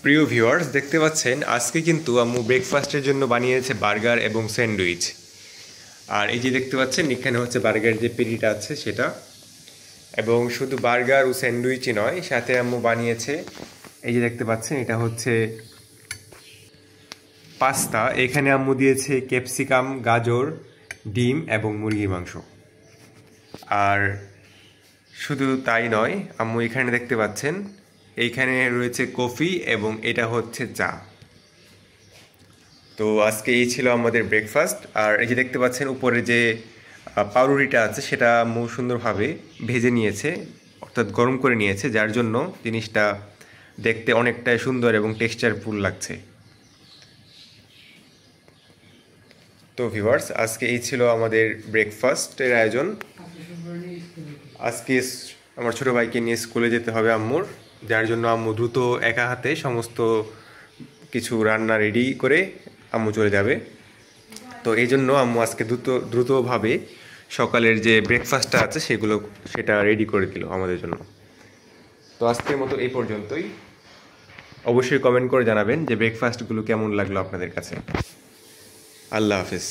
প্রিয় ভিউয়ার্স, দেখতে পাচ্ছেন আজকে কিন্তু আম্মু ব্রেকফাস্টের জন্য বানিয়েছে বার্গার এবং স্যান্ডউইচ। আর এই যে দেখতে পাচ্ছেন এখানে হচ্ছে বার্গার যে পেটিটা আছে সেটা, এবং শুধু বার্গার ও স্যান্ডউইচই নয়, সাথে আম্মু বানিয়েছে এই যে দেখতে পাচ্ছেন এটা হচ্ছে পাস্তা। এখানে আম্মু দিয়েছে ক্যাপসিকাম, গাজর, ডিম এবং মুরগির মাংস। আর শুধু তাই নয়, আম্মু এখানে দেখতে পাচ্ছেন এইখানে রয়েছে কফি এবং এটা হচ্ছে চা। তো আজকে এই ছিল আমাদের ব্রেকফাস্ট। আর এই যে দেখতে পাচ্ছেন উপরে যে পাউরুটিটা আছে সেটা আম্মু সুন্দরভাবে ভেজে নিয়েছে, অর্থাৎ গরম করে নিয়েছে, যার জন্য জিনিসটা দেখতে অনেকটাই সুন্দর এবং টেক্সচারফুল লাগছে। তো ভিউয়ার্স, আজকে এই ছিল আমাদের ব্রেকফাস্টের আয়োজন। আজকে আমার ছোটো ভাইকে নিয়ে স্কুলে যেতে হবে আম্মুর, যার জন্য আম্মু দ্রুত একা হাতে সমস্ত কিছু রান্না রেডি করে আম্মু চলে যাবে। তো এই জন্য আম্মু আজকে দ্রুতভাবে সকালের যে ব্রেকফাস্টটা আছে সেটা রেডি করে দিল আমাদের জন্য। তো আজকের মতো এই পর্যন্তই। অবশ্যই কমেন্ট করে জানাবেন যে ব্রেকফাস্টগুলো কেমন লাগলো আপনাদের কাছে। আল্লাহ হাফেজ।